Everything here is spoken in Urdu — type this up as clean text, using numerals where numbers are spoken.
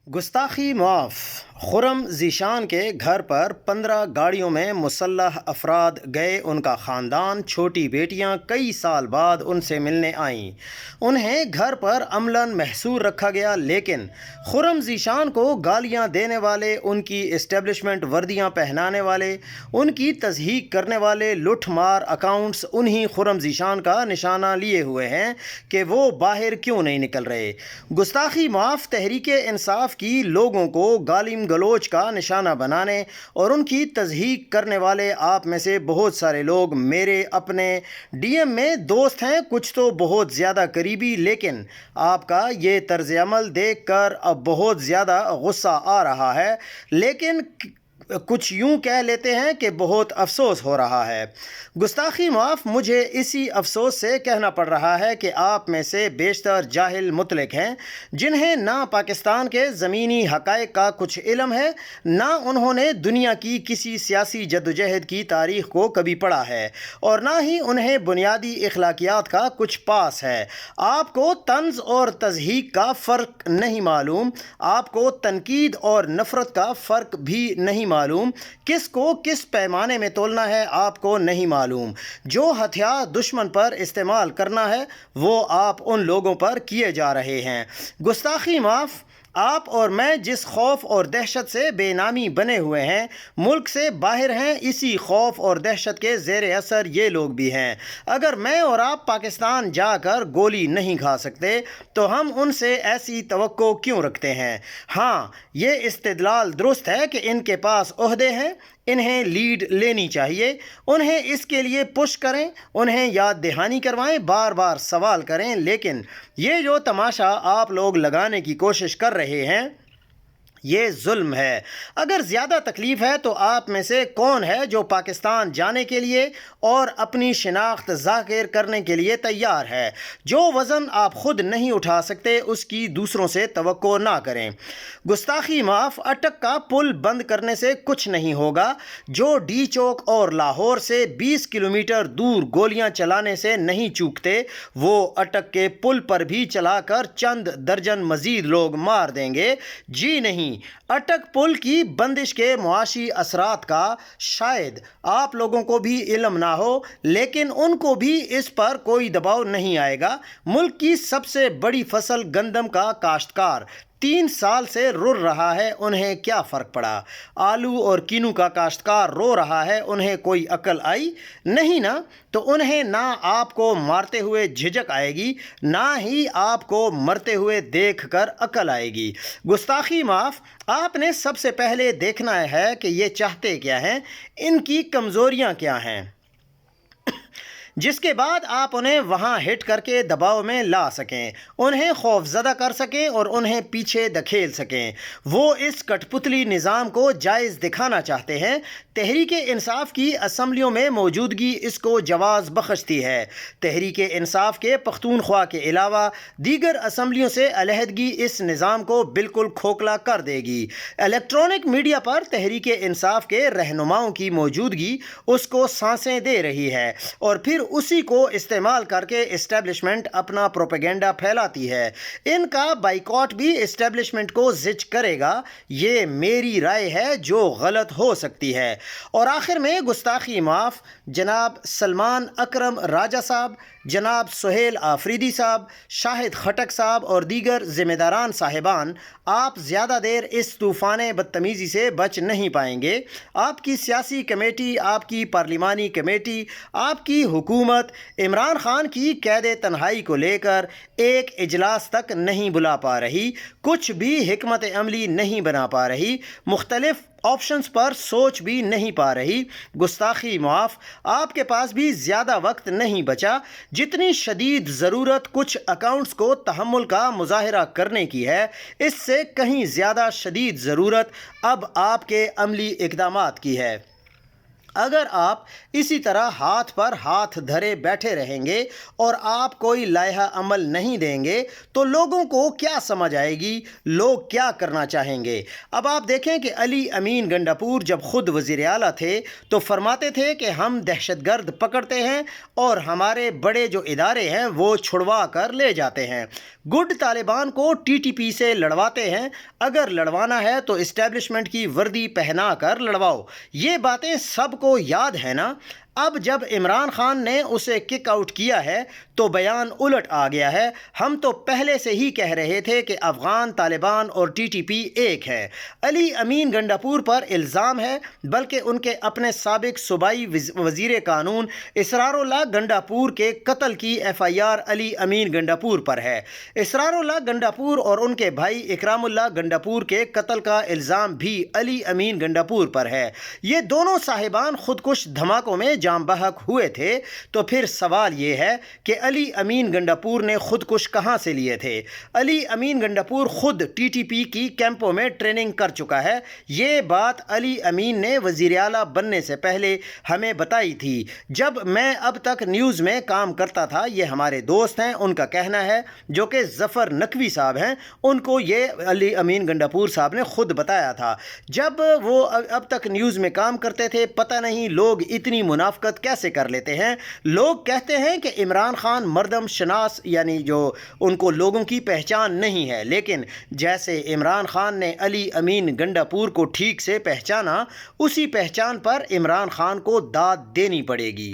گستاخی معاف۔ خرم ذیشان کے گھر پر 15 گاڑیوں میں مسلح افراد گئے۔ ان کا خاندان، چھوٹی بیٹیاں کئی سال بعد ان سے ملنے آئیں۔ انہیں گھر پر عملاً محصور رکھا گیا، لیکن خرم ذیشان کو گالیاں دینے والے، ان کی اسٹیبلشمنٹ وردیاں پہنانے والے، ان کی تضحیک کرنے والے لوٹ مار اکاؤنٹس انہی خرم ذیشان کا نشانہ لیے ہوئے ہیں کہ وہ باہر کیوں نہیں نکل رہے۔ گستاخی معاف تحریک انصاف کی لوگوں کو گالم گلوچ کا نشانہ بنانے اور ان کی تضحیک کرنے والے آپ میں سے بہت سارے لوگ میرے اپنے ڈی ایم میں دوست ہیں، کچھ تو بہت زیادہ قریبی، لیکن آپ کا یہ طرز عمل دیکھ کر اب بہت زیادہ غصہ آ رہا ہے، لیکن کچھ یوں کہہ لیتے ہیں کہ بہت افسوس ہو رہا ہے۔ گستاخی معاف مجھے اسی افسوس سے کہنا پڑ رہا ہے کہ آپ میں سے بیشتر جاہل مطلق ہیں، جنہیں نہ پاکستان کے زمینی حقائق کا کچھ علم ہے، نہ انہوں نے دنیا کی کسی سیاسی جدوجہد کی تاریخ کو کبھی پڑھا ہے، اور نہ ہی انہیں بنیادی اخلاقیات کا کچھ پاس ہے۔ آپ کو طنز اور تضحیک کا فرق نہیں معلوم، آپ کو تنقید اور نفرت کا فرق بھی نہیں معلوم، کس کو کس پیمانے میں تولنا ہے آپ کو نہیں معلوم۔ جو ہتھیار دشمن پر استعمال کرنا ہے وہ آپ ان لوگوں پر کیے جا رہے ہیں۔ گستاخی معاف، آپ اور میں جس خوف اور دہشت سے بے نامی بنے ہوئے ہیں، ملک سے باہر ہیں، اسی خوف اور دہشت کے زیر اثر یہ لوگ بھی ہیں۔ اگر میں اور آپ پاکستان جا کر گولی نہیں کھا سکتے تو ہم ان سے ایسی توقع کیوں رکھتے ہیں؟ ہاں، یہ استدلال درست ہے کہ ان کے پاس عہدے ہیں، انہیں لیڈ لینی چاہیے، انہیں اس کے لیے پش کریں، انہیں یاد دہانی کروائیں، بار بار سوال کریں، لیکن یہ جو تماشا آپ لوگ لگانے کی کوشش کر رہے ہیں یہ ظلم ہے۔ اگر زیادہ تکلیف ہے تو آپ میں سے کون ہے جو پاکستان جانے کے لیے اور اپنی شناخت ظاہر کرنے کے لیے تیار ہے؟ جو وزن آپ خود نہیں اٹھا سکتے اس کی دوسروں سے توقع نہ کریں۔ گستاخی معاف، اٹک کا پل بند کرنے سے کچھ نہیں ہوگا۔ جو ڈی چوک اور لاہور سے 20 کلومیٹر دور گولیاں چلانے سے نہیں چوکتے، وہ اٹک کے پل پر بھی چلا کر چند درجن مزید لوگ مار دیں گے۔ جی نہیں، اٹک پل کی بندش کے معاشی اثرات کا شاید آپ لوگوں کو بھی علم نہ ہو، لیکن ان کو بھی اس پر کوئی دباؤ نہیں آئے گا۔ ملک کی سب سے بڑی فصل گندم کا کاشتکار 3 سال سے رو رہا ہے، انہیں کیا فرق پڑا؟ آلو اور کینو کا کاشتکار رو رہا ہے، انہیں کوئی عقل آئی نہیں نا؟ تو انہیں نہ آپ کو مارتے ہوئے جھجک آئے گی، نہ ہی آپ کو مرتے ہوئے دیکھ کر عقل آئے گی۔ گستاخی معاف، آپ نے سب سے پہلے دیکھنا ہے کہ یہ چاہتے کیا ہیں، ان کی کمزوریاں کیا ہیں، جس کے بعد آپ انہیں وہاں ہٹ کر کے دباؤ میں لا سکیں، انہیں خوف زدہ کر سکیں اور انہیں پیچھے دھکیل سکیں۔ وہ اس کٹ پتلی نظام کو جائز دکھانا چاہتے ہیں۔ تحریک انصاف کی اسمبلیوں میں موجودگی اس کو جواز بخشتی ہے۔ تحریک انصاف کے پختونخوا کے علاوہ دیگر اسمبلیوں سے علیحدگی اس نظام کو بالکل کھوکھلا کر دے گی۔ الیکٹرانک میڈیا پر تحریک انصاف کے رہنماؤں کی موجودگی اس کو سانسیں دے رہی ہے، اور پھر اسی کو استعمال کر کے اسٹیبلشمنٹ اپنا پروپیگنڈا پھیلاتی ہے۔ ان کا بائیکاٹ بھی اسٹیبلشمنٹ کو زچ کرے گا، یہ میری رائے ہے جو غلط ہو سکتی ہے۔ اور آخر میں گستاخی معاف، جناب سلمان اکرم راجہ صاحب، جناب سہیل آفریدی صاحب، شاہد خٹک صاحب اور دیگر ذمہ داران صاحبان، آپ زیادہ دیر اس طوفان بدتمیزی سے بچ نہیں پائیں گے۔ آپ کی سیاسی کمیٹی، آپ کی پارلیمانی کمیٹی، آپ کی حکومت عمران خان کی قید تنہائی کو لے کر ایک اجلاس تک نہیں بلا پا رہی، کچھ بھی حکمت عملی نہیں بنا پا رہی، مختلف آپشنز پر سوچ بھی نہیں پا رہی۔ گستاخی معاف، آپ کے پاس بھی زیادہ وقت نہیں بچا۔ جتنی شدید ضرورت کچھ اکاؤنٹس کو تحمل کا مظاہرہ کرنے کی ہے، اس سے کہیں زیادہ شدید ضرورت اب آپ کے عملی اقدامات کی ہے۔ اگر آپ اسی طرح ہاتھ پر ہاتھ دھرے بیٹھے رہیں گے اور آپ کوئی لائحہ عمل نہیں دیں گے تو لوگوں کو کیا سمجھ آئے گی، لوگ کیا کرنا چاہیں گے؟ اب آپ دیکھیں کہ علی امین گنڈاپور جب خود وزیر اعلیٰ تھے تو فرماتے تھے کہ ہم دہشت گرد پکڑتے ہیں اور ہمارے بڑے جو ادارے ہیں وہ چھڑوا کر لے جاتے ہیں، گڈ طالبان کو ٹی ٹی پی سے لڑواتے ہیں، اگر لڑوانا ہے تو اسٹیبلشمنٹ کی وردی پہنا کر لڑواؤ۔ یہ باتیں سب کو یاد ہے نا؟ اب جب عمران خان نے اسے کک آؤٹ کیا ہے تو بیان الٹ آ گیا ہے۔ ہم تو پہلے سے ہی کہہ رہے تھے کہ افغان طالبان اور ٹی ٹی پی ایک ہے۔ علی امین گنڈاپور پر الزام ہے، بلکہ ان کے اپنے سابق صوبائی وزیر قانون اسرار اللہ گنڈاپور کے قتل کی ایف آئی آر علی امین گنڈاپور پر ہے۔ اسرار اللہ گنڈاپور اور ان کے بھائی اکرام اللہ گنڈاپور کے قتل کا الزام بھی علی امین گنڈاپور پر ہے۔ یہ دونوں صاحبان خودکش دھماکوں میں جام بحق ہوئے تھے، تو پھر سوال یہ ہے کہ علی امین گنڈاپور نے خودکش کہاں سے لیے تھے؟ علی امین گنڈاپور خود ٹی ٹی پی کی کیمپوں میں ٹریننگ کر چکا ہے۔ یہ بات علی امین نے وزیر اعلیٰ بننے سے پہلے ہمیں بتائی تھی۔ جب میں اب تک نیوز میں کام کرتا تھا، یہ ہمارے دوست ہیں، ان کا کہنا ہے، جو کہ ظفر نقوی صاحب ہیں، ان کو یہ علی امین گنڈاپور صاحب نے خود بتایا تھا۔ جب وہ اب تک نیوز میں کام کرتے تھے، پتہ نہیں لوگ اتنی منافقت کیسے کر لیتے ہیں۔ لوگ کہتے ہیں کہ عمران خان مردم شناس، یعنی جو ان کو لوگوں کی پہچان نہیں ہے، لیکن جیسے عمران خان نے علی امین گنڈاپور کو ٹھیک سے پہچانا، اسی پہچان پر عمران خان کو داد دینی پڑے گی۔